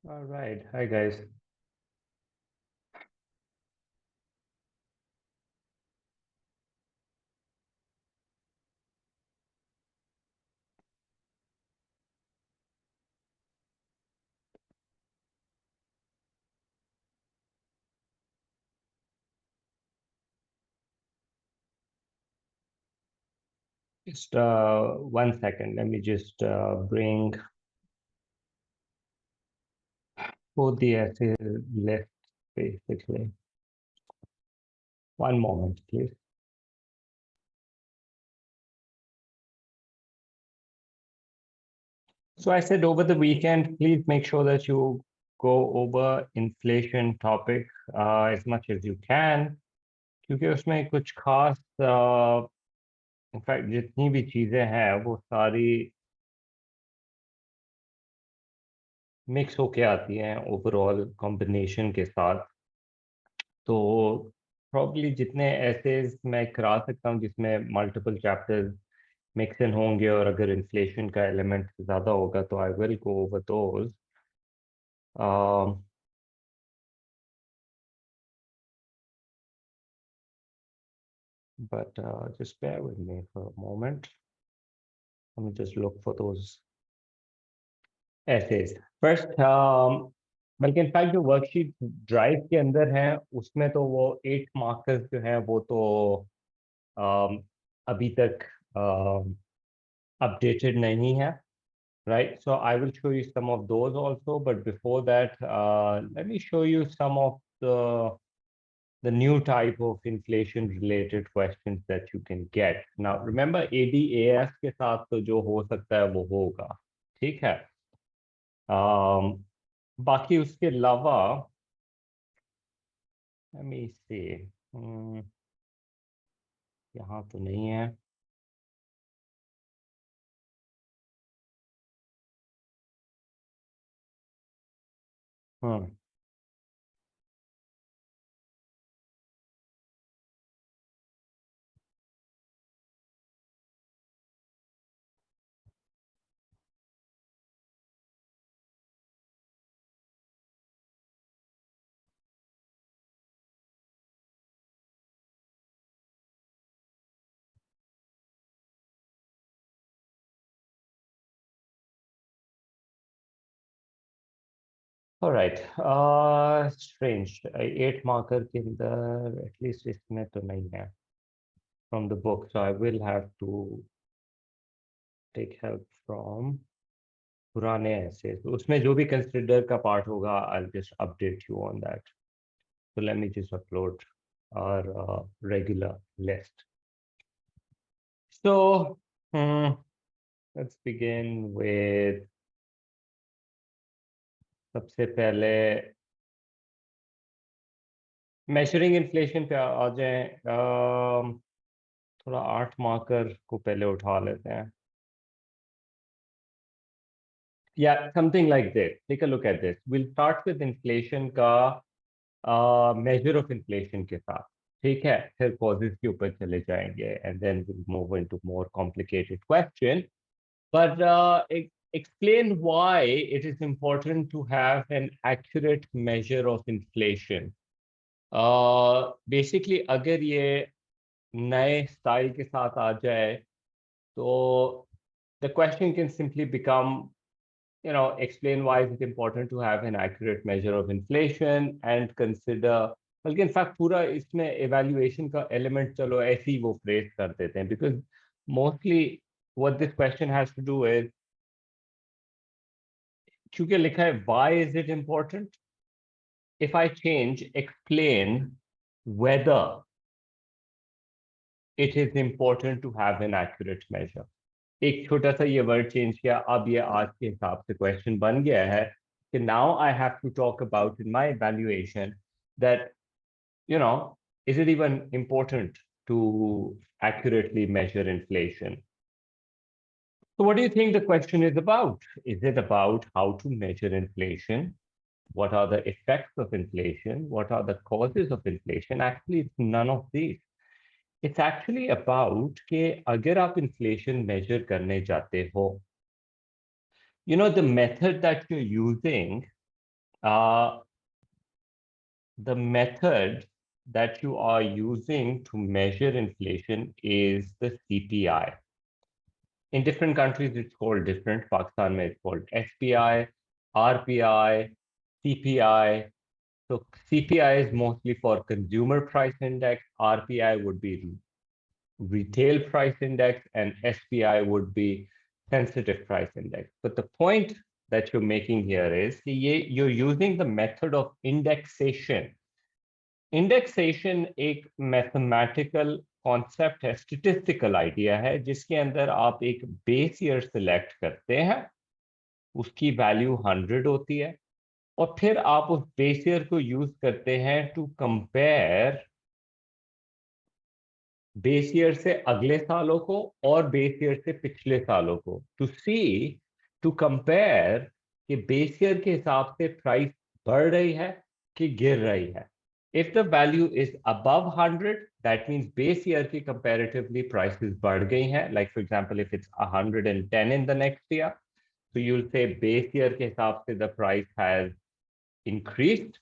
All right. Hi, guys. Just 1 second. Let me just bring both the essay list, basically. One moment, please. So I said over the weekend, please make sure that you go over inflation topic as much as you can, क्योंकि उसमें कुछ खास in fact जितनी भी चीजें हैं वो सारी मिक्स होके आती हैं ओवरऑल कॉम्बिनेशन के साथ। तो प्रॉब्ली जितने ऐसेज मैं करा सकता हूँ जिसमें मल्टीपल चैप्टर्स मिक्स इन होंगे और अगर इन्फ्लेशन का एलिमेंट ज़्यादा होगा तो I will go over those. But just bear with me for a moment. Let me just look for those essays. First, बल्कि इनफैक्ट जो वर्कशीट ड्राइव के अंदर है उसमें तो वो 8 मार्कर्स जो हैं वो तो अभी तक अपडेटेड नहीं है, right? So I will show you some of those also, but before that, let me show you some of the new type of inflation related questions that you can get. Now, remember ADAS के साथ तो जो हो सकता है वो होगा, ठीक है? बाकी उसके अलावा, let me see, यहाँ तो नहीं है। All right, strange, 8 मार्कर के अंदर एटलीस्ट इसमें तो नहीं है from the book, so I will have to take help from पुराने ऐसे। तो उसमें जो भी कंसिडर का पार्ट होगा I'll just update you on that. So let me just upload our regular list. So let's begin with सबसे पहले मेजरिंग इन्फ्लेशन पे आ जाए। थोड़ा 8 मार्कर को पहले उठा लेते हैं। Yeah, something like this. Take a look at this. We'll start with inflation का measure of inflation के साथ, ठीक है? फिर causes के ऊपर चले जाएंगे and then we'll move into more complicated question. But explain why it is important to have an accurate measure of inflation. Basically, अगर ये नए स्टाइल के साथ आ जाए तो the question can simply become, explain why is it important to have an accurate measure of inflation and consider, बल्कि in fact पूरा इसमें evaluation का element चलो ऐसे ही वो phrase कर देते हैं because mostly what this question has to do is, क्योंकि लिखा है why is it important, if I change explain whether it is important to have an accurate measure, एक छोटा सा ये वर्ड चेंज किया, अब ये आज के हिसाब से क्वेश्चन बन गया है कि now I have to talk about in my evaluation that, is it even important to accurately measure inflation? So what do you think the question is about? Is it about how to measure inflation? What are the effects of inflation? What are the causes of inflation? Actually, it's none of these. It's actually about कि अगर आप inflation measure करने जाते हो, the method that you're using The method that you are using to measure inflation is the CPI. In different countries, it's called different. Pakistan, it's called SPI, RPI, CPI. So CPI is mostly for consumer price index, RPI would be retail price index, and SPI would be sensitive price index. But the point that you're making here is you're using the method of indexation. Indexation एक mathematical concept है, statistical idea है, जिसके अंदर आप एक base year select करते हैं, उसकी value 100 होती है, और फिर आप उस base year को use करते हैं to compare बेस ईयर से अगले सालों को और बेस ईयर से पिछले सालों को, टू सी, टू कंपेयर कि बेस ईयर के हिसाब से प्राइस बढ़ रही है कि गिर रही है. If the value is above 100, that means base year की कंपैरेटिवली प्राइसेस बढ़ गई हैं. Like for example, if it's 110 in the next year, so you'll say base year के हिसाब से the price has increased,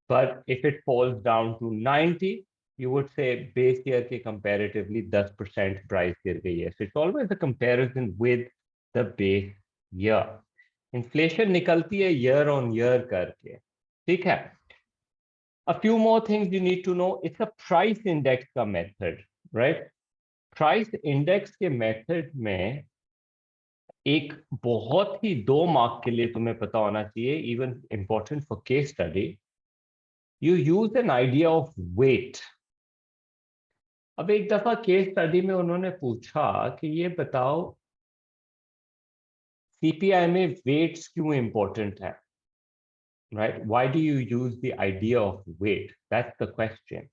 but if it falls down to 90, you would say base year के comparatively 10% price गिर गई है. So it's always a comparison with the base year. Inflation निकलती है year on year करके, ठीक है? A few more things you need to know. It's a price index का method, right? Price index के method में एक बहुत ही 2 मार्क के लिए तुम्हें पता होना चाहिए, even important for case study. You use an idea of weight. अब एक दफा केस स्टडी में उन्होंने पूछा कि ये बताओ सीपीआई में वेट्स क्यों इंपॉर्टेंट है, right? Why do you use the idea of weight? That's the question.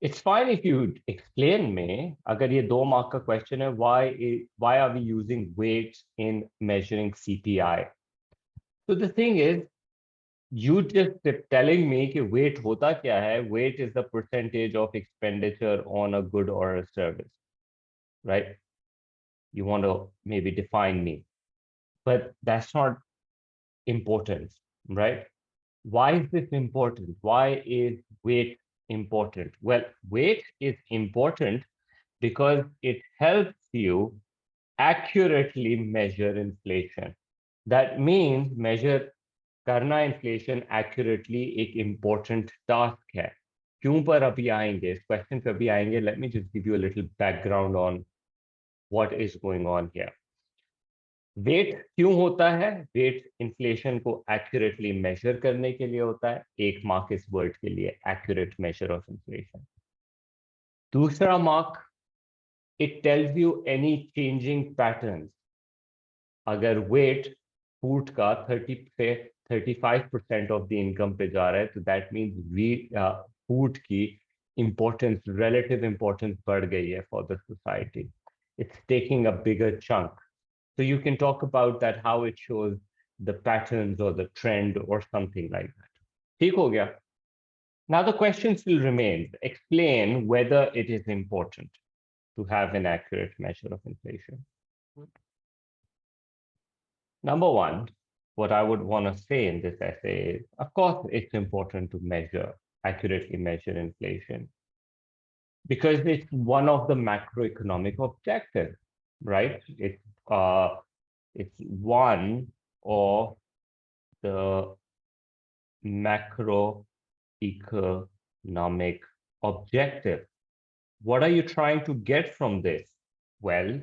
It's fine if you explain में, अगर ये 2 मार्क का क्वेश्चन है, why are we using weights in measuring CPI? So the thing is, you just telling me कि weight होता क्या है? Weight is the percentage of expenditure on a good or a service, right? You want to maybe define me, but that's not important, right? Why is this important? Why is weight important? Well, weight is important because it helps you accurately measure inflation. That means measure करना inflation accurately एक important task है. क्यों पर अभी आएंगे, इस question पे अभी आएंगे. Let me just give you a little background on what is going on here. Weight क्यों होता है? वेट इन्फ्लेशन को एक्यूरेटली मेजर करने के लिए होता है. एक मार्क इस वर्ड के लिए, एक्यूरेट मेजर ऑफ इन्फ्लेशन. दूसरा mark, it tells you any changing patterns. अगर वेट फूड का 30 से 35% ऑफ द इनकम पे जा रहा है, तो दैट मीन्स फूड की इंपॉर्टेंस, रिलेटिव इंपॉर्टेंस बढ़ गई है for the society. It's taking a bigger chunk. So you can talk about that, how it shows the patterns or the trend or something like that. ठीक हो गया? Now the question still remains. Explain whether it is important to have an accurate measure of inflation. Number one, what I would want to say in this essay is, of course, it's important to accurately measure inflation, because it's one of the macroeconomic objectives, right? It's one of the macroeconomic objective. What are you trying to get from this? Well,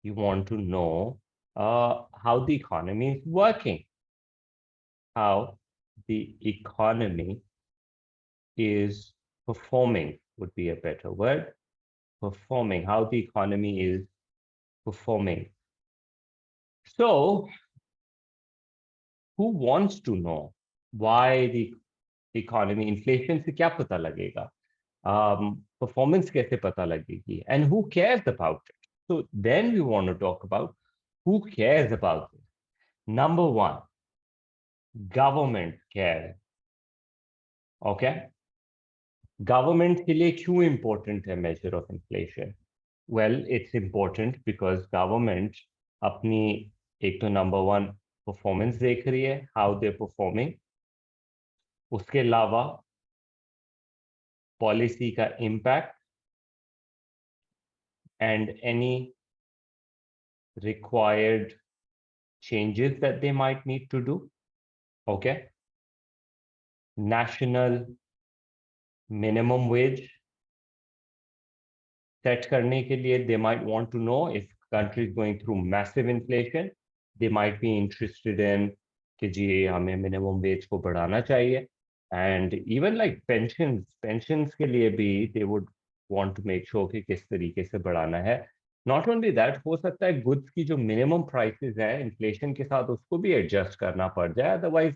you want to know how the economy is working, how the economy is performing would be a better word. Performing, how the economy is performing. So, who wants to know why the economy, inflation से क्या पता लगेगा? Performance कैसे पता लगेगी? And who cares about it? So then we want to talk about who cares about this. Number one, government cares. Okay? Government के लिए क्यों important है measure of inflation? Well, it's important because government अपनी, एक तो number one, performance देख रही है, हाउ दे परफॉर्मिंग। उसके अलावा पॉलिसी का impact and any required changes that they might need to do. Okay. National minimum wage set करने के लिए they might want to know if country is going through massive inflation. They might be interested in कि जी हमें minimum wage को बढ़ाना चाहिए. And even like pensions के लिए भी they would want to make sure कि किस तरीके से बढ़ाना है. Not only that, हो सकता है goods की जो minimum prices है inflation के साथ उसको भी adjust करना पड़ जाए. Otherwise,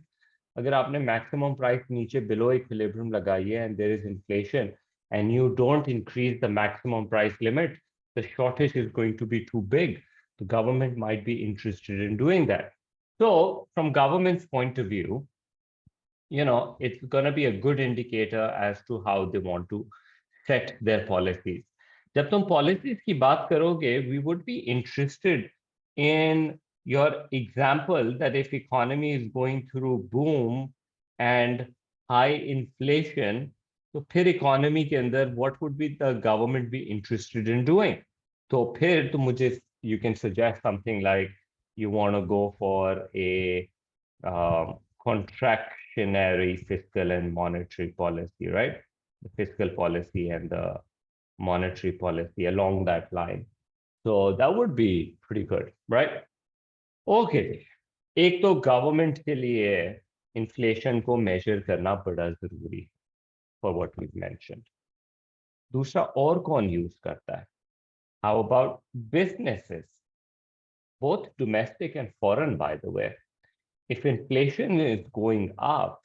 अगर आपने maximum price नीचे below equilibrium लगाई है and there is inflation and you don't increase the maximum price limit, the shortage is going to be too big. The government might be interested in doing that. So from government's point of view, it's going to be a good indicator as to how they want to set their policies. जब तुम policies की बात करोगे, we would be interested in your example that if economy is going through boom and high inflation, तो फिर economy के अंदर what would be the government be interested in doing? तो फिर तो मुझे you can suggest something like you want to go for a contractionary fiscal and monetary policy, right? The fiscal policy and the monetary policy along that line. So that would be pretty good, right? Okay. एक तो government के लिए inflation को major करना बड़ा जरूरी for what we mentioned. दूसरा और कौन यूज करता है? How about businesses, both domestic and foreign, by the way. If inflation is going up,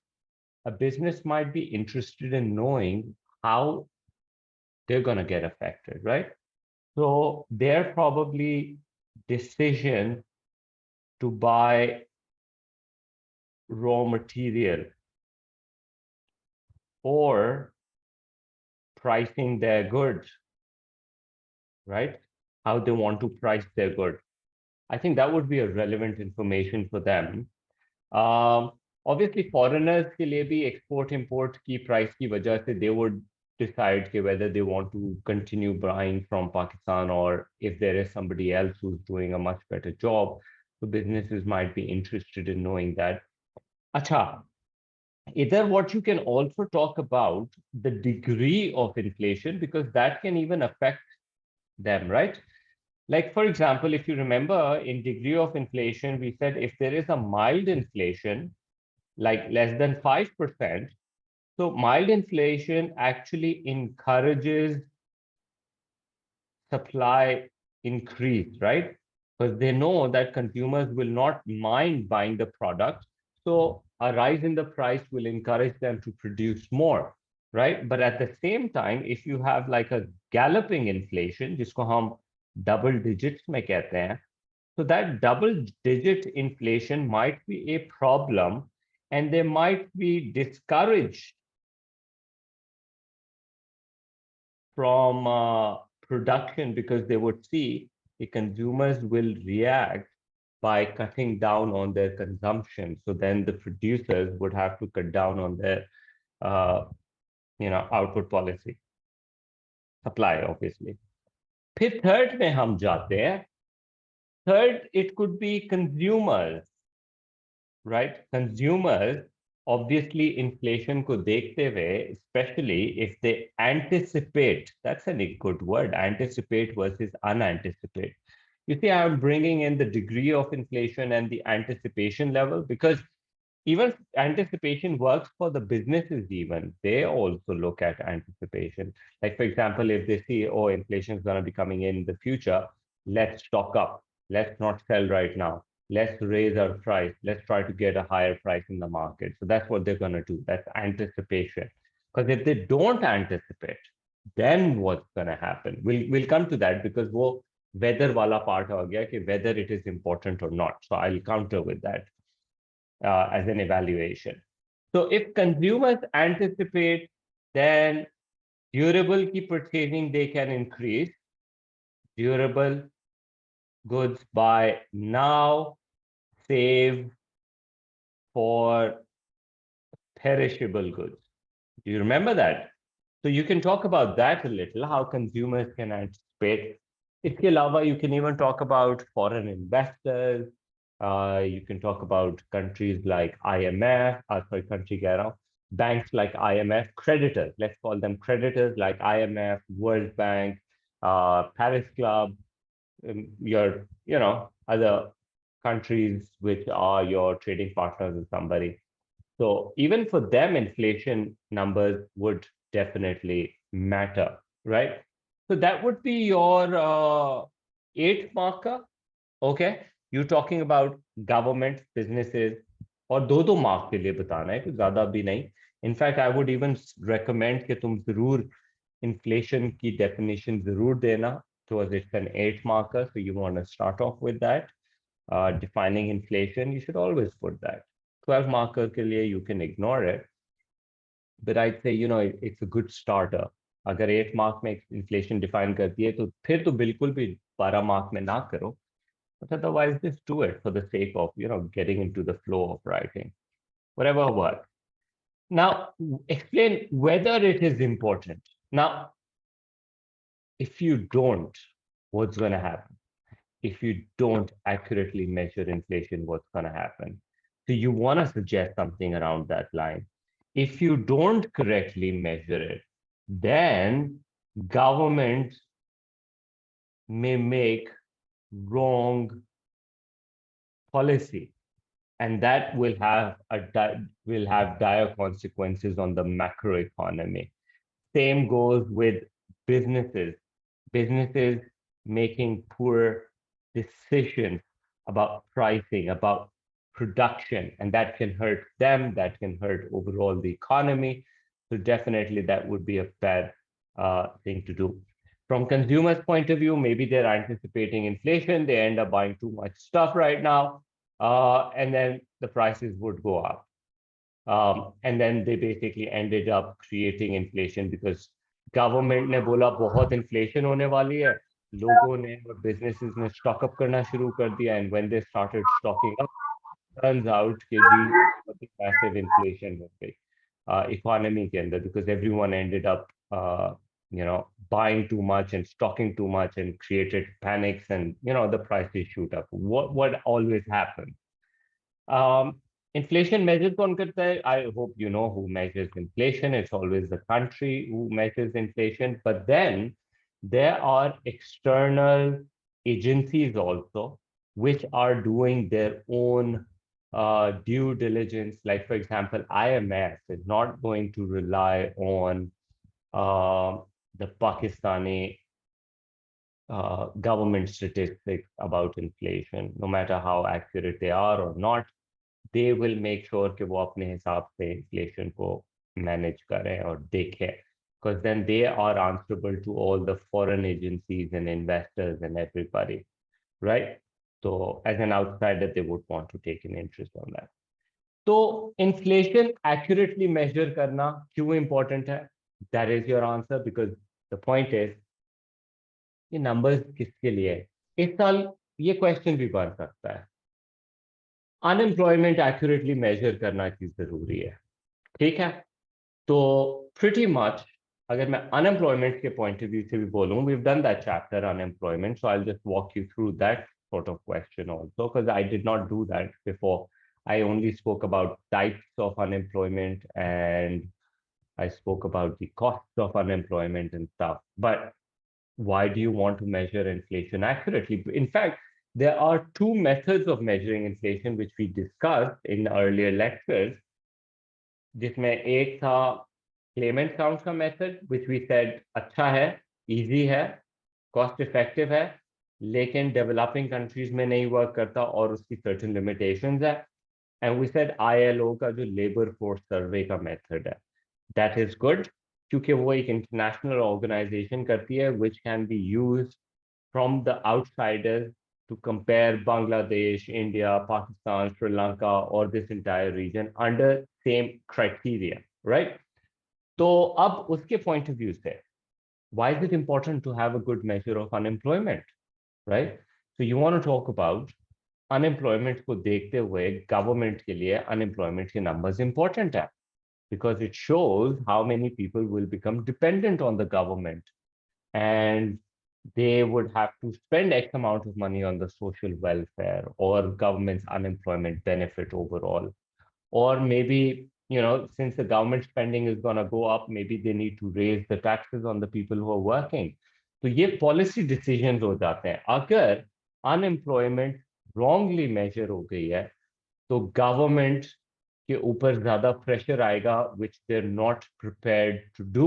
a business might be interested in knowing how they're going to get affected, right? So their probably decision to buy raw material or pricing their goods, right? How they want to price their goods. I think that would be a relevant information for them. Obviously, foreigners के लिए भी export import की price की वजह से they would decide whether they want to continue buying from Pakistan or if there is somebody else who's doing a much better job. So businesses might be interested in knowing that. Acha, either what you can also talk about the degree of inflation because that can even affect them, right? Like, for example, if you remember in degree of inflation, we said if there is a mild inflation, like less than 5%, so mild inflation actually encourages supply increase, right? Because they know that consumers will not mind buying the product. So a rise in the price will encourage them to produce more, right? But at the same time, if you have like a galloping inflation, जिसको हम double digits में कहते हैं, so that double digit inflation might be a problem and they might be discouraged from production because they would see the consumers will react by cutting down on their consumption. So then the producers would have to cut down on their, output policy, supply, obviously. फिर third में हम जाते हैं. Third, it could be consumers, right? Consumers, obviously inflation को देखते हुए, especially if they anticipate, that's a good word, anticipate versus unanticipate. You see, I'm bringing in the degree of inflation and the anticipation level because even anticipation works for the businesses even. They also look at anticipation. Like, for example, if they see, oh, inflation is going to be coming in the future, let's stock up. Let's not sell right now. Let's raise our price. Let's try to get a higher price in the market. So that's what they're going to do. That's anticipation. Because if they don't anticipate, then what's going to happen? We'll come to that because वो weather वाला part हो गया कि whether it is important or not. So I'll counter with that as an evaluation. So if consumers anticipate, then durable key purchasing they can increase. Durable goods buy now, save for perishable goods. Do you remember that? So you can talk about that a little, how consumers can anticipate. इसके अलावा you can even talk about foreign investors. You can talk about countries like IMF, sorry, country कह रहा हूँ, banks like IMF, creditors, let's call them creditors like IMF, World Bank, Paris Club, your, other countries which are your trading partners with somebody. So even for them, inflation numbers would definitely matter, right? So that would be your 8th marker. Okay, you're talking about government, businesses, और दो mark के लिए बताना है, कुछ ज्यादा भी नहीं. In fact, I would even recommend कि तुम जरूर inflation की definition जरूर देना, because it's an 8 marker, so you want to start off with that. Defining inflation, you should always put that. 12 marker के लिए you can ignore it, but I'd say, it's a good starter. अगर 8 mark में inflation define करती है, तो फिर तो बिल्कुल भी 12 mark में ना करो. But otherwise, just do it for the sake of, getting into the flow of writing, whatever works. Now, explain whether it is important. Now, if you don't, what's going to happen? If you don't accurately measure inflation, what's going to happen? So you want to suggest something around that line. If you don't correctly measure it, then governments may make wrong policy, and that will have dire consequences on the macroeconomy. Same goes with businesses. Businesses making poor decisions about pricing, about production, and that can hurt them, that can hurt overall the economy. So definitely that would be a bad thing to do. From consumers' point of view, maybe they're anticipating inflation, they end up buying too much stuff right now, and then the prices would go up. And then they basically ended up creating inflation because government ने बोला बहुत inflation होने वाली है, लोगों ने और businesses ने stock up करना शुरू कर दिया, and when they started stocking up, turns out कि जी massive inflation हो गई economy के अंदर, because everyone ended up buying too much and stocking too much and created panics, and the prices shoot up. What always happens? Inflation measures कौन करता है? I hope you know who measures inflation. It's always the country who measures inflation. But then there are external agencies also which are doing their own due diligence. Like, for example, IMF is not going to rely on the Pakistani government statistics about inflation, no matter how accurate they are or not. They will make sure कि वो अपने हिसाब से inflation को manage करें और देखें, because then they are answerable to all the foreign agencies and investors and everybody, right? So as an outsider, they would want to take an interest on that. तो inflation accurately measure करना क्यों important है? That is your answer, because the point is ये numbers किसके लिए है? इस साल ये question भी बन सकता है. अनएम्प्लॉयमेंट एक्यूरेटली मेजर करना चीज जरूरी है, ठीक है? तो प्रिटी मच अगर मैं अनएम्प्लॉयमेंट के पॉइंट ऑफ व्यू से भी बोलूं, we have done that chapter unemployment, so I will just walk you through that sort of question also, because I did not do that before. I only spoke about types of unemployment and I spoke about the costs of unemployment and stuff. But why do you want to measure inflation accurately? In fact, there are two methods of measuring inflation which we discussed in earlier lectures. जिसमें एक था Clement count का method, which we said अच्छा है, easy है, cost effective है, लेकिन developing countries में नहीं work करता और उसकी certain limitations है. And we said ILO का जो labor force survey का method है, that is good, क्योंकि वो एक international organization करती है which can be used from the outsiders to compare Bangladesh, India, Pakistan, Sri Lanka, or this entire region under same criteria, right? So अब उसके point of view से, why is it important to have a good measure of unemployment, right? So you want to talk about unemployment को देखते हुए government के लिए unemployment के numbers important है, because it shows how many people will become dependent on the government, and they would have to spend X amount of money on the social welfare or government's unemployment benefit overall. Or maybe, since the government spending is going to go up, maybe they need to raise the taxes on the people who are working. तो ये policy decision हो जाते हैं। अगर unemployment wrongly major हो गई है तो गवर्नमेंट के ऊपर ज्यादा प्रेशर आएगा, which they're not prepared to do.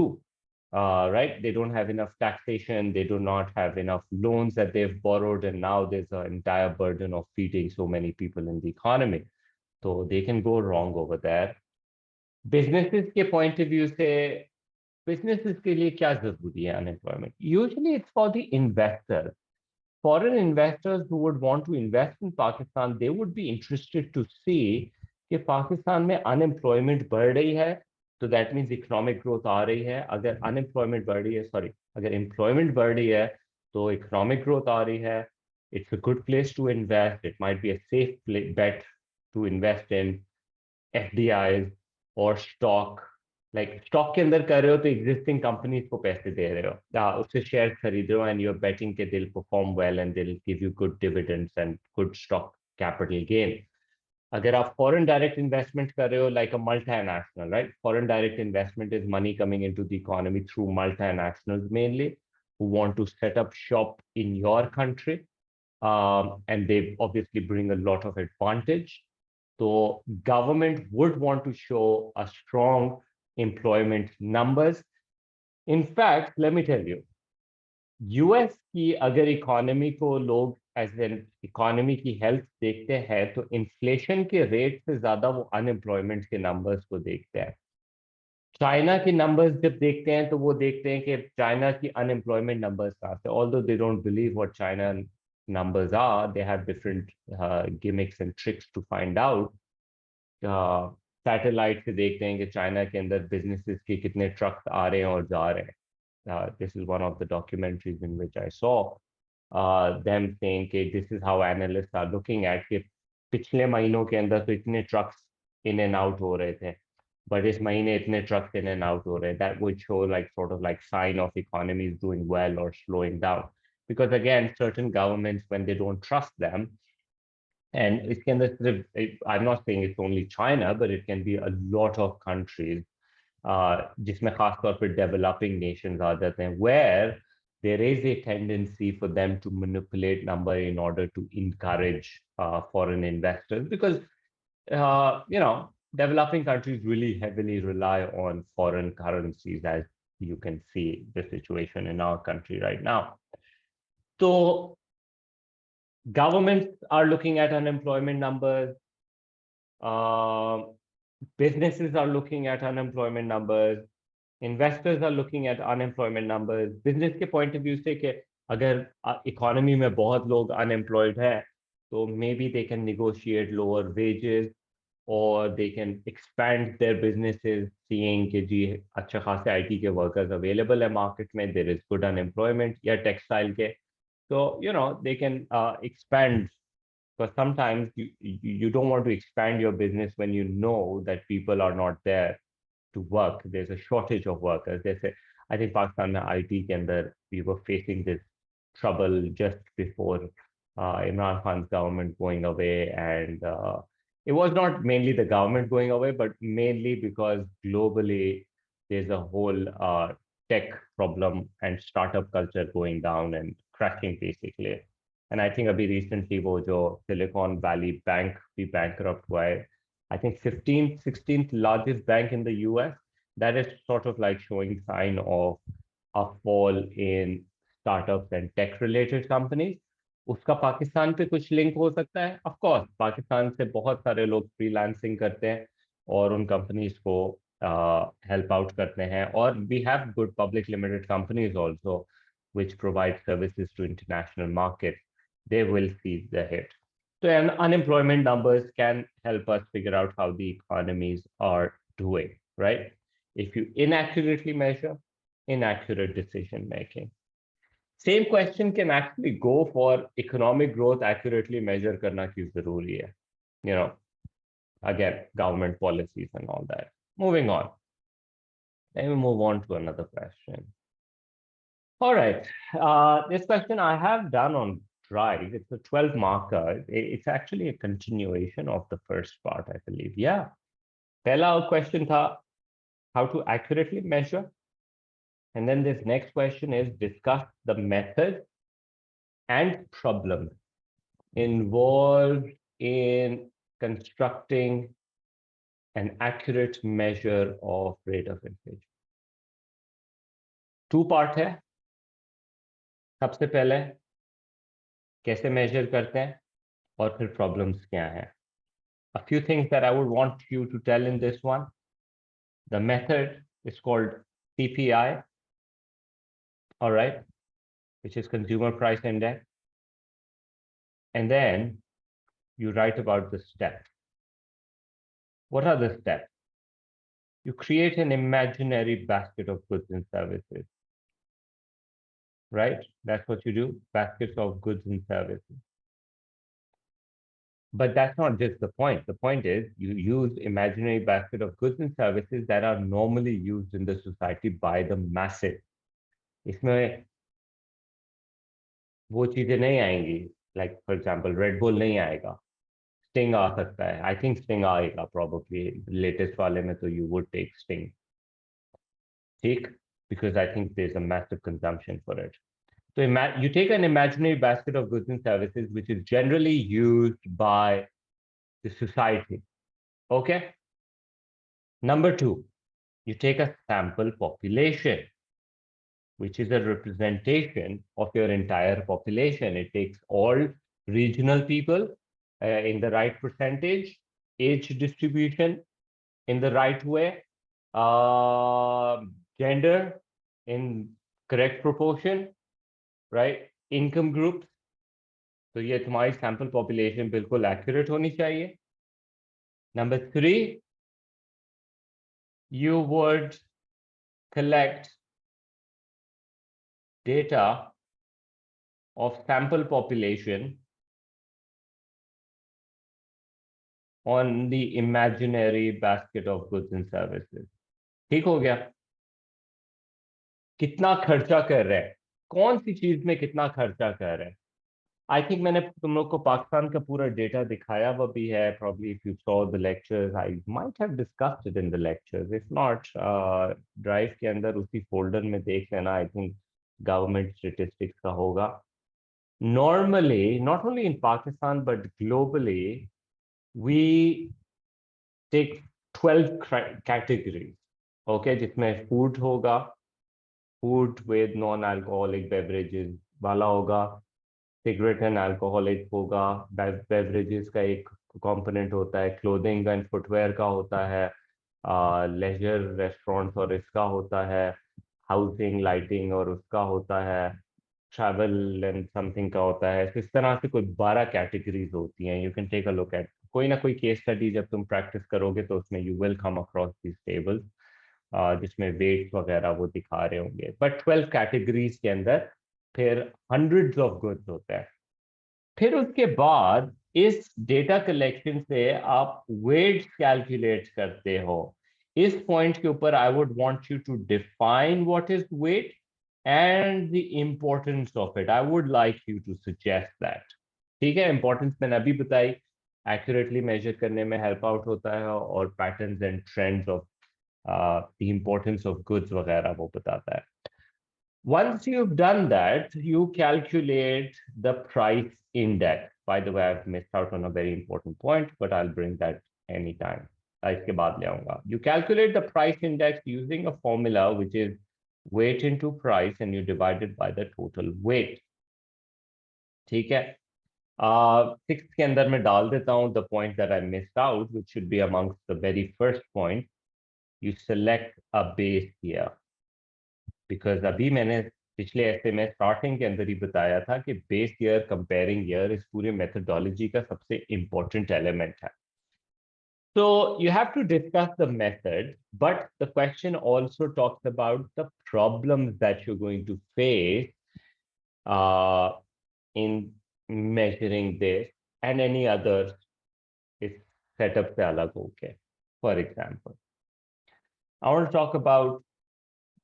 Right? They don't have enough taxation, they do not have enough loans that they've borrowed, and now there's an entire burden of feeding so many people in the economy. So they can go wrong over there. Businesses के point of view से businesses के लिए क्या जरूरी है unemployment? Usually it's for the investors. Foreign investors who would want to invest in Pakistan, they would be interested to see कि पाकिस्तान में unemployment बढ़ रही है, तो दैट मीन्स इकोनॉमिक ग्रोथ आ रही है। अगर अनएम्प्लॉयमेंट बढ़ रही है, सॉरी, अगर एम्प्लॉयमेंट बढ़ रही है तो इकोनॉमिक ग्रोथ आ रही है। It's a good place to invest, it might be a safe bet to invest in FDIs और स्टॉक। लाइक स्टॉक के अंदर कर रहे हो तो एग्जिस्टिंग कंपनीज को पैसे दे रहे हो, उससे शेयर खरीद रहे हो, एंड यू आर बेटिंग के दिल परफॉर्म वेल एंड दिल give you good dividends and good stock capital gain. अगर आप फॉरेन डायरेक्ट इन्वेस्टमेंट कर रहे हो, like a multinational, right? Foreign direct investment is money coming into the economy through multinationals mainly, who want to set up shop in your country, and they obviously bring a lot of advantage. So government would want to show a strong employment numbers. In fact, let me tell you, US की अगर economy को लोग as an economy की health देखते हैं तो inflation के rate से ज्यादा वो अनएम्प्लॉयमेंट के नंबर्स को देखते हैं। चाइना के नंबर्स जब देखते हैं तो वो देखते हैं कि चाइना की अनएम्प्लॉयमेंट नंबर्स कहाँ से, although they don't believe what China numbers are, they have different gimmicks and tricks to find out. Satellite से देखते हैं कि चाइना के अंदर बिजनेसेस के कितने ट्रक्स आ रहे हैं और जा रहे हैं। This is one of the documentaries in which I saw them saying कि this is how analysts are looking at कि पिछले महीनों के अंदर तो इतने ट्रक्स इन एंड आउट हो रहे थे, but इस महीने इतने ट्रक्स इन एंड आउट हो रहे हैं। That would show like sort of like sign of economy is doing well or slowing down. Because again, certain governments, when they don't trust them, and इसके अंदर सिर्फ, I'm not saying it's only China, but it can be a lot of countries, जिसमें खास तौर पर developing nations आ जाते हैं, where there is a tendency for them to manipulate number in order to encourage foreign investors, because developing countries really heavily rely on foreign currencies, as you can see the situation in our country right now. So governments are looking at unemployment numbers. Businesses are looking at unemployment numbers. Investors are looking at unemployment numbers. Business के point of view से कि अगर economy में बहुत लोग unemployed है, तो maybe they can negotiate lower wages, or they can expand their businesses, seeing कि जी अच्छा खासे IT के workers available है market में, there is good unemployment, या textile के, so they can expand. Because sometimes you don't want to expand your business when you know that people are not there to work. There's a shortage of workers. I think Pakistan में IT के अंदर we were facing this trouble just before Imran Khan's government going away, and it was not mainly the government going away, but mainly because globally there's a whole tech problem and startup culture going down and crashing basically. And I think अभी recently वो जो Silicon Valley Bank भी bankrupt हुआ है, I think 15th, 16th largest bank in the US, that is sort of like showing sign of a fall in startups and tech related companies. उसका पाकिस्तान पे कुछ link हो सकता है? Of course, पाकिस्तान से बहुत सारे लोग फ्रीलांसिंग करते हैं और उन कंपनीज को हेल्प आउट करते हैं, और we have good public limited companies also which provide services to international markets. They will see the hit. So unemployment numbers can help us figure out how the economies are doing, right? If you inaccurately measure, inaccurate decision making. Same question can actually go for economic growth accurately measure करना क्यों जरूरी है, you know, again, government policies and all that. Moving on. Let me move on to another question. All right. This question I have done on Drive. It's a 12 marker. It's actually a continuation of the first part, I believe. Yeah. Pehla question tha, how to accurately measure. And then this next question is discuss the method and problem involved in constructing an accurate measure of rate of inflation. Two part है. सबसे पहले कैसे measure करते हैं और फिर problems क्या हैं. A few things that I would want you to tell in this one. The method is called CPI, all right, which is Consumer Price Index. And then you write about the steps. What are the steps? You create an imaginary basket of goods and services, right? That's what you do, baskets of goods and services. But that's not just the point. The point is you use imaginary basket of goods and services that are normally used in the society by the masses. इसमें वो चीजें नहीं आएंगी, like for example, Red Bull नहीं आएगा, Sting आ सकता है. I think Sting आएगा probably. Latest वाले में तो you would take Sting. ठीक? Because I think there's a massive consumption for it. So you take an imaginary basket of goods and services, which is generally used by the society. Okay. Number two, you take a sample population, which is a representation of your entire population. It takes all regional people in the right percentage, age distribution in the right way, gender in correct proportion, right? Income groups. तो ये तुम्हारी sample population बिल्कुल accurate होनी चाहिए. Number three, you would collect data of sample population on the imaginary basket of goods and services. ठीक हो गया? कितना खर्चा कर रहे हैं, कौन सी चीज में कितना खर्चा कर रहे हैं. I think मैंने तुम लोग को पाकिस्तान का पूरा डेटा दिखाया हुआ भी है. Probably if you saw the lectures, I might have discussed it in the lectures. If not, drive के अंदर उसी फोल्डर में देख लेना. I think government statistics का होगा. Normally, not only in Pakistan but globally, we take 12 categories. Okay, जिसमें food होगा, food with non-alcoholic beverages वाला होगा, cigarette and alcoholic होगा, beverages का एक component होता है, clothing and footwear का होता है, leisure restaurants और इसका होता है, housing, lighting और उसका होता है, travel and something का होता है. इस तरह से कोई 12 categories होती हैं. You can take a look at कोई ना कोई case study जब तुम practice करोगे तो उसमें you will come across these tables जिसमें weights वगैरह वो दिखा रहे होंगे. But 12 categories के अंदर फिर hundreds of goods होते हैं. फिर उसके बाद इस डेटा कलेक्शन से आप वेट्स कैलकुलेट करते हो. इस पॉइंट के ऊपर I would want you to define what is weight and the importance of it. I would like you to suggest that. ठीक है, इंपॉर्टेंस मैंने अभी बताई, एक्यूरेटली मेजर करने में हेल्प आउट होता है और patterns and trends of the importance of goods वगैरह वो बताता है. Once you've done that, you calculate the price index. By the way, I've missed out on a very important point, but I'll bring that anytime. इसके बाद ले आऊंगा. You calculate the price index using a formula which is weight into price and you divide it by the total weight. ठीक है. Sixth के अंदर मैं डाल देता हूँ the point that I missed out, which should be amongst the very first point. You select a base here. Because अभी मैंने पिछले ऐसे में स्टार्टिंग के अंदर ही बताया था कि बेस ईयर कंपेयरिंग ईयर इस पूरे मेथडोलॉजी का सबसे इंपॉर्टेंट एलिमेंट है. So you have to discuss the method, but the question also talks about the problems that you're going to face in measuring this and any other is setup se alag ho ke. For example, I want to talk about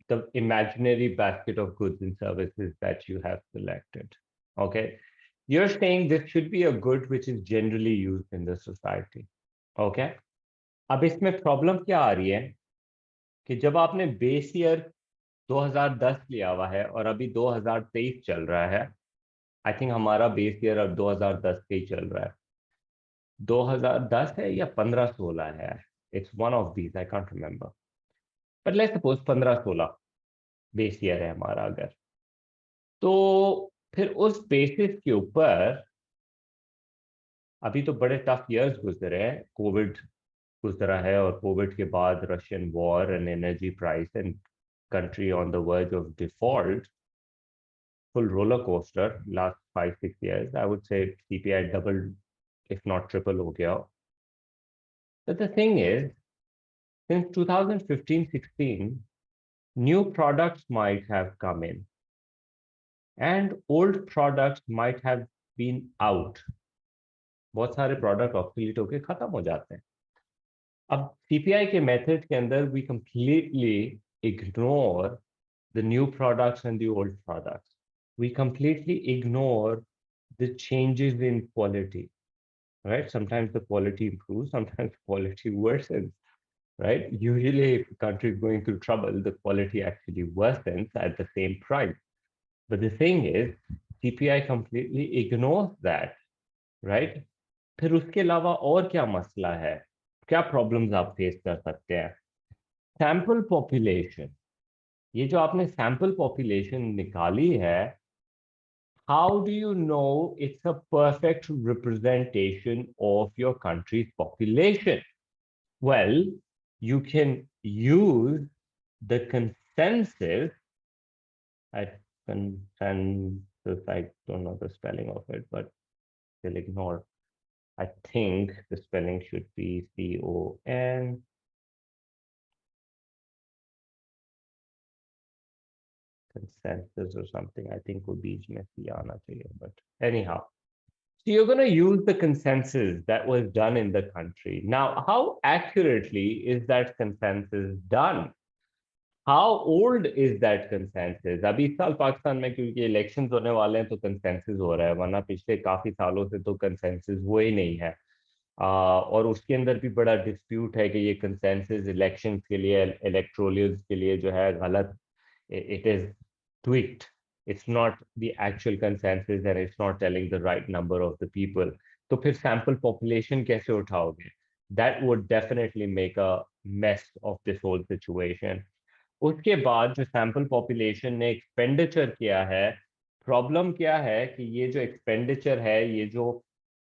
the imaginary basket of goods and services that you have selected. Okay, you're saying this should be a good which is generally used in the society. Okay, अब इसमें problem क्या आ रही है कि जब आपने base year 2010 लिया हुआ है और अभी 2023 चल रहा है, आई थिंक हमारा बेस ईयर अब 2010 के ही चल रहा है, 2010 है या 15-16 है, it's one of these, I can't remember, but let's suppose 15-16 base year है हमारा अगर, तो फिर उस बेसिस के ऊपर अभी तो बड़े टफ इयर्स गुजरे हैं, कोविड गुजरा है और कोविड के बाद Russian war and energy price and country on the verge of default, full roller coaster last 5-6 years. I would say CPI doubled, if not triple ho gaya. But the thing is, since 2015-16, new products might have come in and old products might have been out. बहुत सारे product obsolete होके खत्म हो जाते हैं. अब CPI के method के अंदर we completely ignore the new products and the old products. We completely ignore the changes in quality, right? Sometimes the quality improves, sometimes quality worsens, right? Usually if a country is going through trouble, the quality actually worsens at the same price. But the thing is, CPI completely ignores that, right? फिर उसके अलावा और क्या मसला है, क्या problems आप face कर सकते हैं? सैंपल पॉपुलेशन, ये जो आपने सैंपल पॉपुलेशन निकाली है, how do you know it's a perfect representation of your country's population? Well, you can use the consensus at consensus. I don't know the spelling of it, but we'll ignore. I think the spelling should be CON. Consensus or something. I think would be Aana chahiye, but anyhow. So you're going to use the consensus that was done in the country. Now, how accurately is that consensus done? How old is that consensus? अभी इस साल पाकिस्तान में क्योंकि elections होने वाले हैं तो consensus हो रहा है, वरना पिछले काफी सालों से तो कंसेंसस वो ही नहीं है. और उसके अंदर भी बड़ा डिस्प्यूट है कि ये कंसेंसस इलेक्शंस के लिए, इलेक्टोरल्स के लिए जो है गलत, it is tweaked. It's not the actual consensus and it's not telling the right number of the people. तो फिर sample population कैसे उठाओगे? That would definitely make a mess of this whole situation. उसके बाद जो सैंपल पॉपुलेशन ने expenditure किया है, problem क्या है कि ये जो एक्सपेंडिचर है, ये जो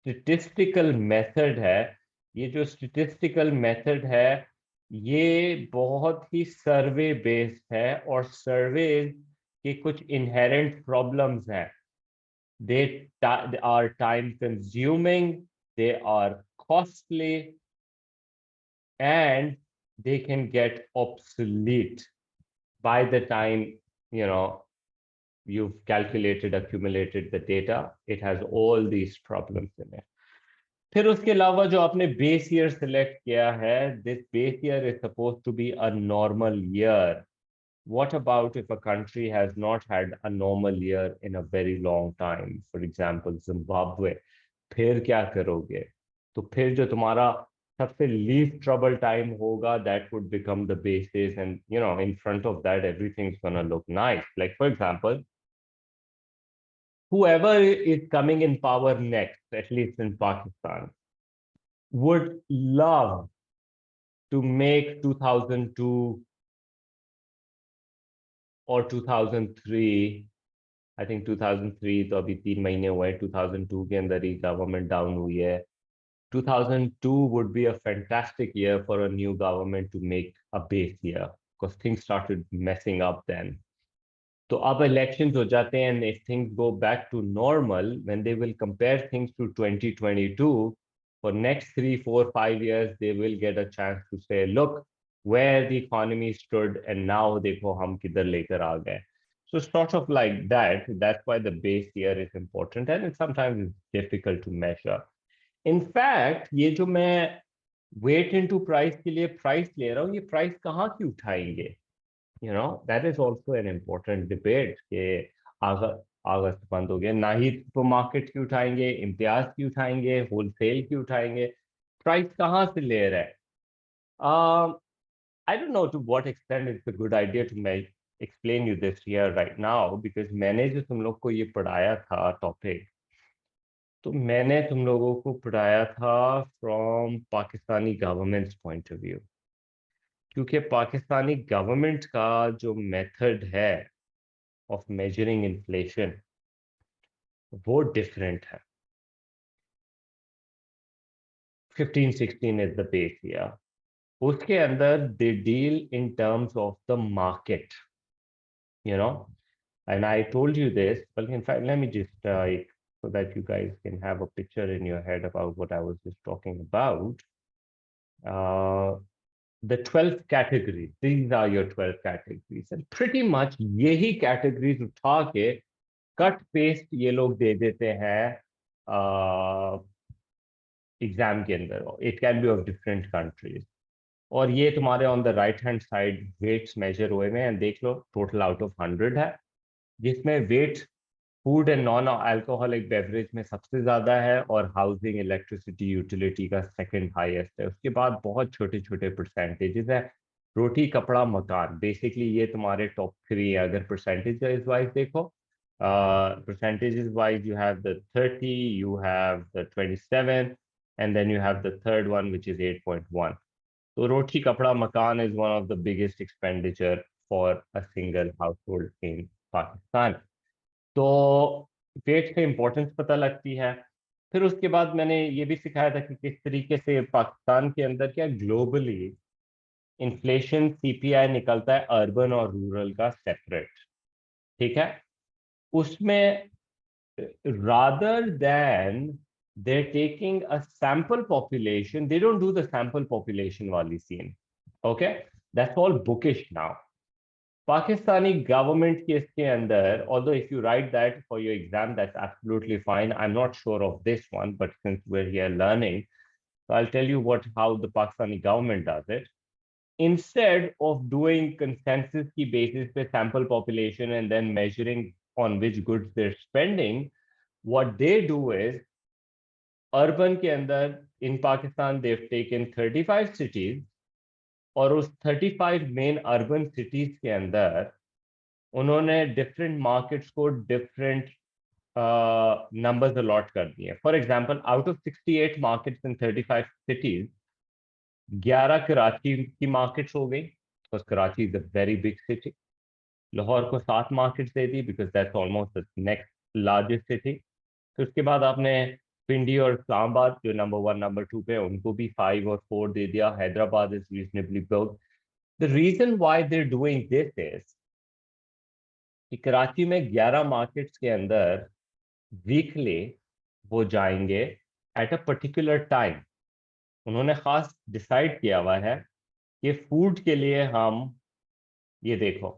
स्टैटिस्टिकल मेथड है, ये जो स्टैटिस्टिकल मेथड है, ये बहुत ही सर्वे बेस्ड है और सर्वेज के कुछ इनहेरेंट प्रॉब्लम्स हैं. They are time consuming, they are costly, and they can get obsolete by the time you've calculated, accumulated the data. It has all these problems in it. फिर उसके अलावा जो आपने बेस ईयर सिलेक्ट किया है, this base year is supposed to be a normal year. What about if a country has not had a normal year in a very long time? For example, Zimbabwe. फिर क्या करोगे? तो फिर जो तुम्हारा सबसे least trouble time होगा, that would become the basis, and in front of that everything's gonna look nice. Like for example, whoever is coming in power next, at least in Pakistan, would love to make 2002 or 2003. I think 2003 तो अभी 3 महीने हुए, 2002 के अंदर ही government down हुई है. 2002 would be a fantastic year for a new government to make a base year because things started messing up then. तो अब elections हो जाते हैं, and if things go back to normal, when they will compare things to 2022, for next 3, 4, 5 years, they will get a chance to say, look where the economy stood and now देखो हम किधर लेकर आ गए. So sort of like that. That's why the base year is important, and it sometimes it's difficult to measure. In fact, ये जो मैं weight into price के लिए प्राइस ले रहा हूँ, ये प्राइस कहाँ की उठाएंगे? That is also an important debate कि अगस्त बंद हो गया, ना ही सुपर मार्केट की उठाएंगे, इम्तियाज की उठाएंगे, होलसेल की उठाएंगे, प्राइस कहाँ से ले रहे हैं? I don't know to what extent it's a good idea to make explain you this here right now, because मैंने जो तुम लोग को ये पढ़ाया था टॉपिक, तो मैंने तुम लोगों को पढ़ाया था from Pakistani governments point of view, क्योंकि पाकिस्तानी गवर्नमेंट का जो मेथड है ऑफ मेजरिंग इन्फ्लेशन वो डिफरेंट है. 15-16 इज द बेस ईयर. उसके अंदर they deal in terms of the market, and I told you this, but in fact let me just so that you guys can have a picture in your head about what I was just talking about. The 12 categories, these are your 12 categories, and pretty much यही categories उठा के cut paste ये लोग दे देते हैं exam के अंदर. It can be of different countries, और ये तुम्हारे on the right hand side weights measure हुए में, एंड देख लो टोटल आउट ऑफ 100 है, जिसमें weight food and non alcoholic beverage में सबसे ज्यादा है, और हाउसिंग, इलेक्ट्रिसिटी, यूटिलिटी का सेकंड हाईएस्ट है. उसके बाद बहुत छोटे छोटे परसेंटेजेस है. रोटी, कपड़ा, मकान, बेसिकली ये तुम्हारे टॉप 3 है. अगर परसेंटेज वाइज देखो, percentages wise, you have the 30, you have the 27, and then you have the third one, which is 8.1. So roti, kapda, makan is one of the biggest expenditure for a single household in Pakistan. तो wait से importance पता लगती है. फिर उसके बाद मैंने ये भी सिखाया था कि किस तरीके से पाकिस्तान के अंदर क्या ग्लोबली इन्फ्लेशन सीपीआई निकलता है अर्बन और रूरल का सेपरेट. ठीक है, उसमें rather than they're taking a sample population, they don't do the sample population wali scene. Okay, that's all bookish now. Pakistani government के इसके अंदर, although if you write that for your exam, that's absolutely fine. I'm not sure of this one, but since we're here learning, so I'll tell you how the Pakistani government does it. Instead of doing consensus की basis पे sample population and then measuring on which goods they're spending, what they do is urban के अंदर in Pakistan they've taken 35 cities, और उस 35 main urban cities के अंदर उन्होंने different markets को डिफरेंट नंबर्स अलॉट कर दिए. For example, out of 68 markets in 35 cities, 11 Karachi की मार्केट्स हो गई, because Karachi is a very big city. Lahore को 7 markets they the, because that's almost the next largest city. फिर उसके बाद आपने पिंडी और इस्लामाबाद, जो नंबर 1 नंबर 2 पे, उनको भी 5 और 4 दे दिया. Hyderabad is reasonably big. The reason why they are doing this is कि कराची में 11 मार्केट्स के अंदर वीकली वो जाएंगे एट अ पर्टिकुलर टाइम. उन्होंने खास डिसाइड किया हुआ है कि फूड के लिए हम, ये देखो,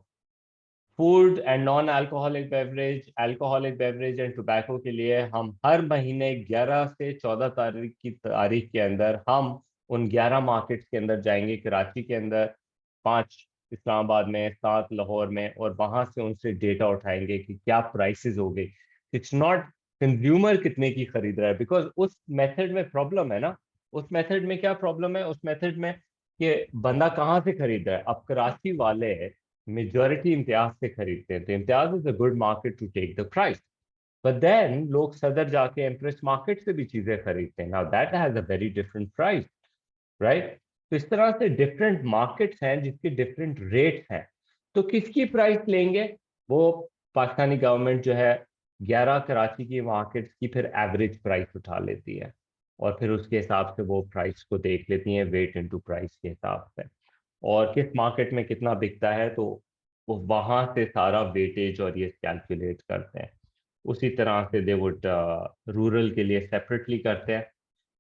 food and non alcoholic beverage and tobacco के लिए हम हर महीने 11 से 14 तारीख की तारीख के अंदर हम उन 11 मार्केट्स के अंदर जाएंगे. कराची के अंदर 5, इस्लामाबाद में 7, लाहौर में, और वहां से उनसे डेटा उठाएंगे कि क्या प्राइसेस हो गई. इट्स नॉट कंज्यूमर कितने की खरीद रहा है, बिकॉज उस मेथड में प्रॉब्लम है ना. उस मेथड में क्या प्रॉब्लम है? उस मेथड में कि बंदा कहाँ से खरीद रहा है. अब कराची वाले मेजॉरिटी इम्तियाज से खरीदते हैं, तो Imtiaz is a good market to take the price. But then लोग सदर जाके एम्प्रेस मार्केट से भी चीजें खरीदते हैं. Now that has a very different price, right? तो इस तरह से डिफरेंट मार्केट्स हैं जिसके डिफरेंट रेट्स हैं. तो किसकी प्राइस लेंगे? वो पाकिस्तानी गवर्नमेंट जो है 11 कराची की मार्केट्स की फिर एवरेज प्राइस उठा लेती है, और फिर उसके हिसाब से वो प्राइस को देख लेती हैं वेट इनटू प्राइस के हिसाब से, और किस मार्केट में कितना बिकता है, तो वो वहां से सारा वेटेज और ये कैलकुलेट करते हैं. उसी तरह से दे वुड रूरल के लिए सेपरेटली करते हैं.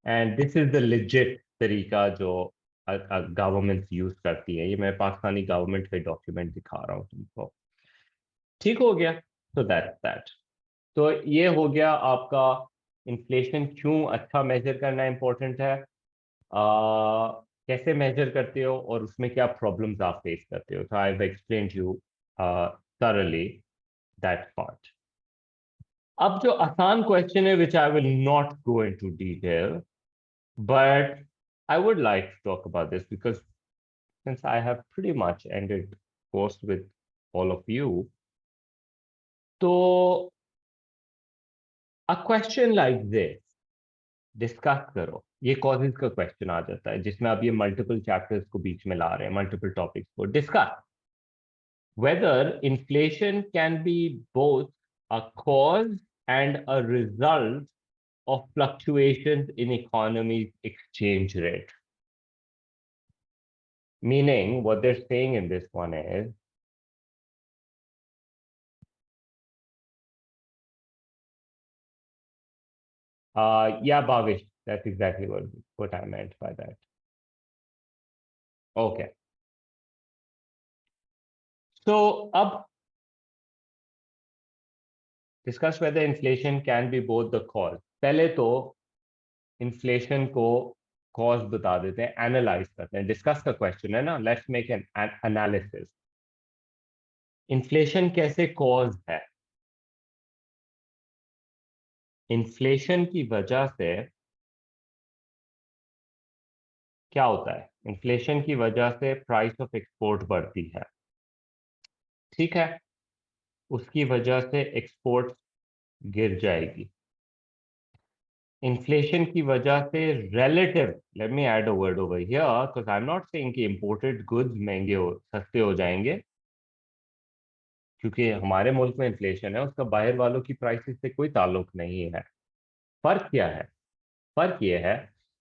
And this is the legit तरीका जो गवर्नमेंट यूज करती है. ये मैं पाकिस्तानी गवर्नमेंट के डॉक्यूमेंट दिखा रहा हूँ तुमको. ठीक हो गया? तो दैट तो ये हो गया आपका इन्फ्लेशन क्यों अच्छा मेजर करना इंपॉर्टेंट है, कैसे मेजर करते हो और उसमें क्या प्रॉब्लम्स आप फेस करते हो. तो I have explained you thoroughly that part. अब जो आसान क्वेश्चन है which I will not go into detail, but I would like to talk about this because since I have pretty much ended course with all of you, तो a question like this discuss करो. ये causes का question आ जाता है जिसमें आप ये multiple chapters को बीच में ला रहे हैं, मल्टीपल टॉपिक्स को discuss whether inflation can be both a cause and a result of fluctuations in economy's exchange rate. Meaning, what they're saying in this one is, yeah, Bhavish, that's exactly what I meant by that. Okay. So, up discuss whether inflation can be both the cause. पहले तो inflation को cause बता देते हैं, analyse करते हैं. Discuss का question है ना, let's make an analysis. Inflation कैसे कॉज है? इन्फ्लेशन की वजह से क्या होता है? इन्फ्लेशन की वजह से प्राइस ऑफ एक्सपोर्ट बढ़ती है, ठीक है? उसकी वजह से एक्सपोर्ट गिर जाएगी. इन्फ्लेशन की वजह से relative, let me add a word over here because I'm not saying कि imported goods महंगे सस्ते हो जाएंगे, क्योंकि हमारे मुल्क में इन्फ्लेशन है, उसका बाहर वालों की प्राइसेस से कोई ताल्लुक नहीं है. फर्क क्या है? फर्क ये है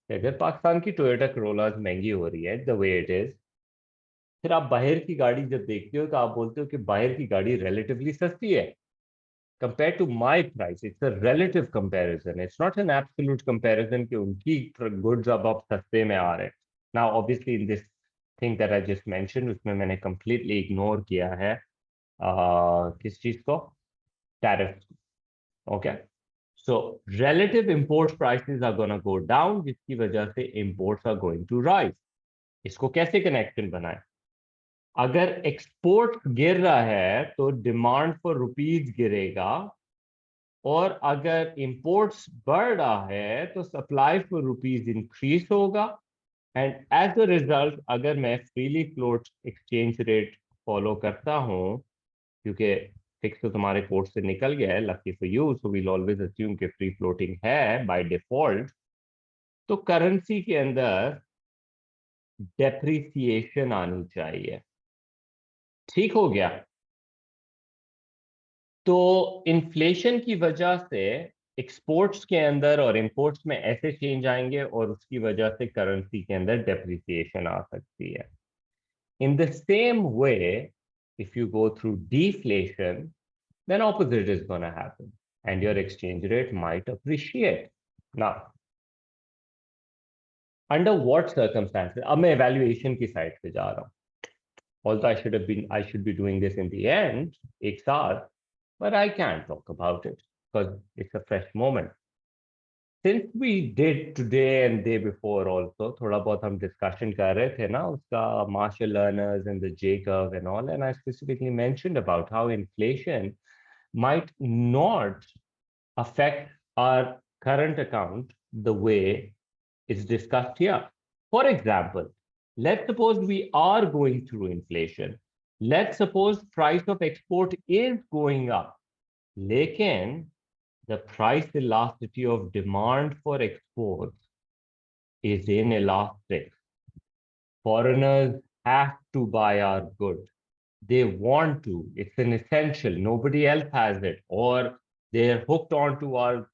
कि अगर पाकिस्तान की टोयोटा करोला महंगी हो रही है द वे इट इज, फिर आप बाहर की गाड़ी जब देखते हो तो आप बोलते हो कि बाहर की गाड़ी रिलेटिवली सस्ती है compare to my price. It's a relative comparison, it's not an absolute comparison कि उनकी गुड्स अब सस्ते में आ रहे हैं. Now obviously in this thing that I just mention, उसमें मैंने कंप्लीटली इग्नोर किया है किस चीज को? Tariff. Okay. So relative import prices are going to go down, जिसकी वजह से imports are going to rise. इसको कैसे कनेक्शन बनाएं? अगर एक्सपोर्ट गिर रहा है तो डिमांड फॉर रुपीज गिरेगा, और अगर इंपोर्ट्स बढ़ रहा है तो सप्लाई फॉर रुपीज इंक्रीज होगा. एंड एज अ रिजल्ट, अगर मैं freely float exchange rate follow करता हूं, क्योंकि फिक्स तो तुम्हारे कोर्स से निकल गया है, lucky for you, so we'll always assume कि फ्री फ्लोटिंग है बाय डिफॉल्ट, तो करेंसी के अंदर डेप्रिसिएशन आनी चाहिए. ठीक हो गया? तो इन्फ्लेशन की वजह से एक्सपोर्ट्स के अंदर और इंपोर्ट्स में ऐसे चेंज आएंगे और उसकी वजह से करेंसी के अंदर डेप्रिसिएशन आ सकती है. In the same way, if you go through deflation, then opposite is going to happen and your exchange rate might appreciate. Now, under what circumstances? अब मैं evaluation की साइड पे जा रहा हूँ. Although I should be doing this in the end, एक साथ, but I can't talk about it because it's a fresh moment. Since we did today and day before also, थोड़ा बहुत हम discussion कर रहे थे ना उसका Marshall learners and the J curve and all, and I specifically mentioned about how inflation might not affect our current account the way it's discussed here. For example, let's suppose we are going through inflation. Let's suppose price of export is going up. Lekin the price elasticity of demand for exports is inelastic. Foreigners have to buy our goods. They want to. It's an essential. Nobody else has it. Or they're hooked onto our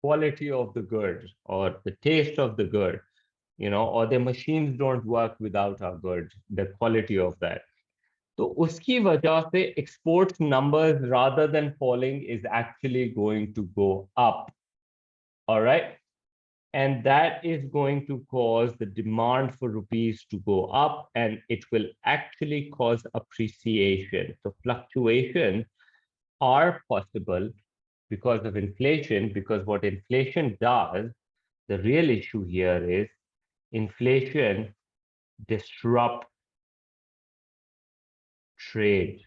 quality of the good or the taste of the good, or the machines don't work without our good, the quality of that. तो उसकी वजह से exports numbers rather than falling is actually going to go up. All right. And that is going to cause the demand for rupees to go up, and it will actually cause appreciation. So fluctuation are possible because of inflation, because what inflation does, the real issue here is inflation disrupts trade.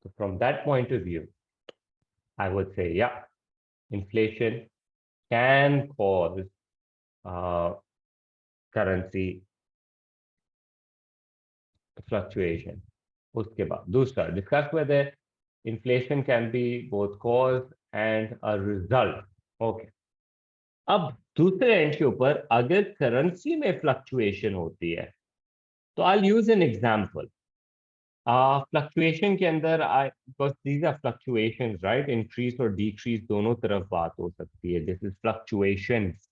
So from that point of view, I would say, yeah, inflation can cause currency fluctuation. उसके बाद दूसरा, discuss whether inflation can be both cause and a result. Okay. अब दूसरे and के ऊपर अगर currency में fluctuation होती है तो I use an example fluctuation के अंदर I because these are fluctuations right increase और डिक्रीज दोनों तरफ बात हो सकती है this is fluctuations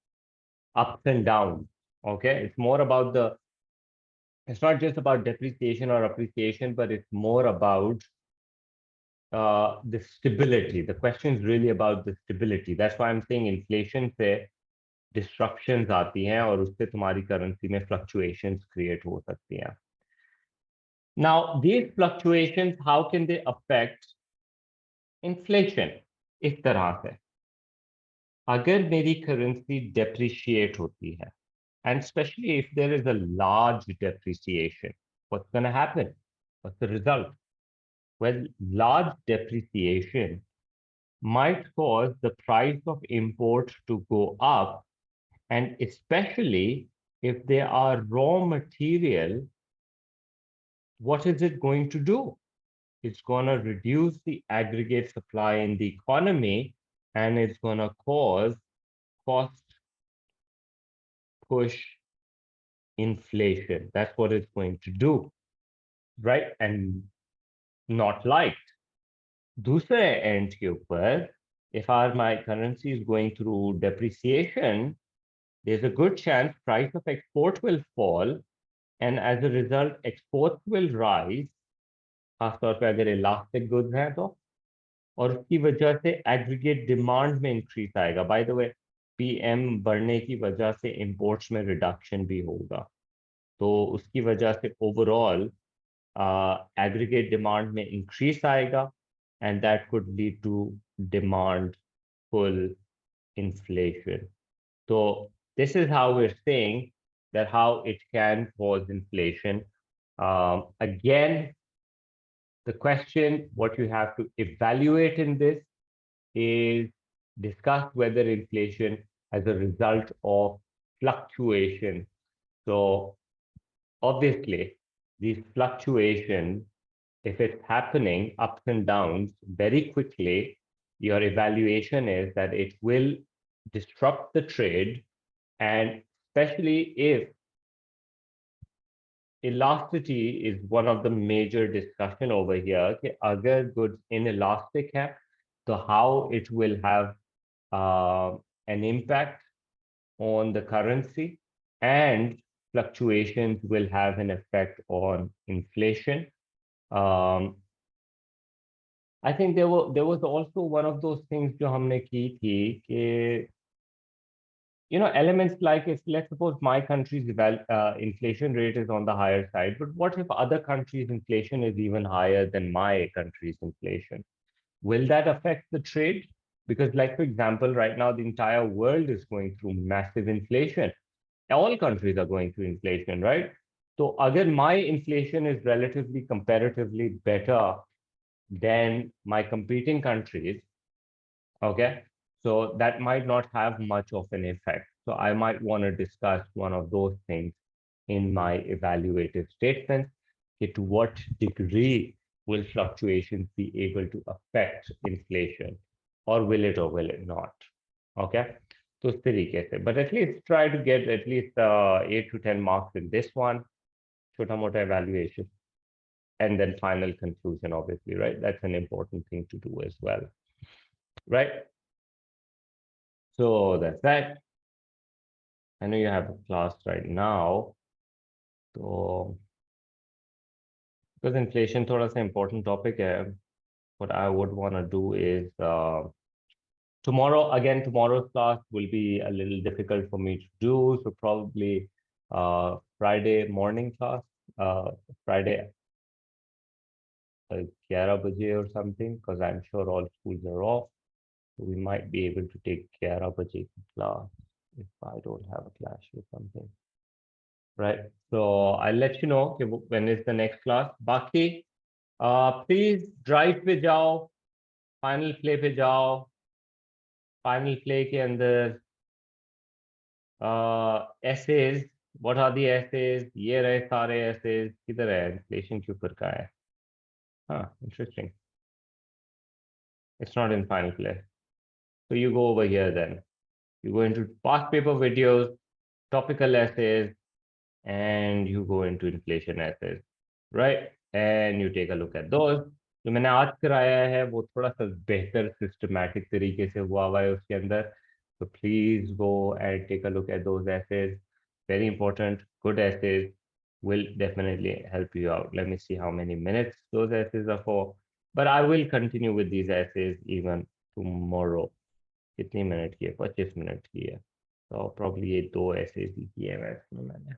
ups and downs. Okay, it's more about it's not just about depreciation or appreciation, but it's more about the stability. The question is really about the stability. That's why I'm saying inflation से disruptions आती हैं और उससे तुम्हारी currency में fluctuations create हो सकती हैं. Now, these fluctuations, how can they affect inflation? इस तरह से अगर मेरी currency depreciate होती है, and especially if there is a large depreciation, what's going to happen? What's the result? Well, large depreciation might cause the price of import to go up, and especially if they are raw material, what is it going to do? It's going to reduce the aggregate supply in the economy, and it's going to cause cost push inflation. That's what it's going to do, right? And not liked. दूसरे end के ऊपर, if my currency is going through depreciation, there's a good chance price of export will fall, and as a result, exports will rise. खासतौर पे अगर elastic goods हैं तो और उसकी वजह से एग्रीगेट डिमांड में इंक्रीज आएगा बाय द वे पीएम बढ़ने की वजह से इंपोर्ट्स में रिडक्शन भी होगा तो उसकी वजह से ओवरऑल aggregate demand में increase आएगा and that could lead to demand pull inflation. So this is how we're saying that how it can cause inflation. Again, the question, what you have to evaluate in this is discuss whether inflation as a result of fluctuation. So obviously, these fluctuations, if it's happening ups and downs very quickly, your evaluation is that it will disrupt the trade, and especially if elasticity is one of the major discussion over here. कि अगर goods inelastic है, so how it will have an impact on the currency, and fluctuations will have an effect on inflation. I think there was also one of those things जो हमने की थी कि elements like if let's suppose my country's inflation rate is on the higher side, but what if other countries' inflation is even higher than my country's inflation? Will that affect the trade? Because like, for example, right now, the entire world is going through massive inflation. All countries are going through inflation, right? So again, my inflation is relatively comparatively better than my competing countries, okay? So that might not have much of an effect. So I might want to discuss one of those things in my evaluative statements. To what degree will fluctuations be able to affect inflation, or will it not? Okay. So but at least try to get at least 8 to 10 marks in this one. Chota mota evaluation. And then final conclusion, obviously, right? That's an important thing to do as well. Right? So that's that. I know you have a class right now. So because inflation thoda sa important topic hai, what I would want to do is tomorrow's class will be a little difficult for me to do. So probably Friday morning class, Friday 11 baje or something, because I'm sure all schools are off. So we might be able to take 11 baje ki class if I don't have a class or something. Right. So I'll let you know when is the next class. Baki, please drive पे जाओ, final play पे जाओ, final play के अंदर essays, what are the essays? ये रहे सारे essays, किधर है? Inflation के ऊपर का है. Interesting. It's not in final play. So you go over here then. You go into past paper videos, topical essays, and you go into inflation essays, right? And you take a look at those. जो मैंने आज कराया है वो थोड़ा सा बेहतर systematic तरीके से हुआ हुआ है उसके अंदर. So please go and take a look at those essays. Very important. Good essays will definitely help you out. Let me see how many minutes those essays are for. But I will continue with these essays even tomorrow. कितनी minute की है? 25 minute की है. तो probably ये 2 essays ही किए हैं मैंने.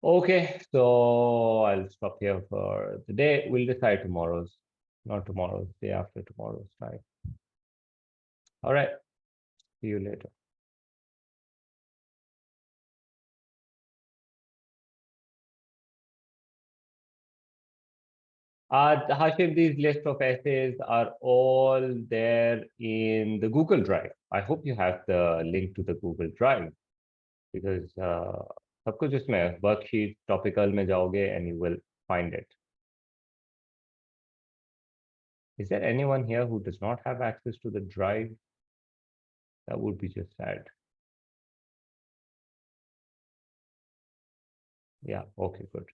Okay, so I'll stop here for the day. We'll decide tomorrow's, not tomorrow's, day after tomorrow's time. All right, see you later. Hashim, these list of essays are all there in the Google Drive. I hope you have the link to the Google Drive because सब कुछ इसमें है. Worksheet, topical में जाओगे and you will find it. Is there anyone here who does not have access to the drive? That would be just sad. Yeah, okay, good.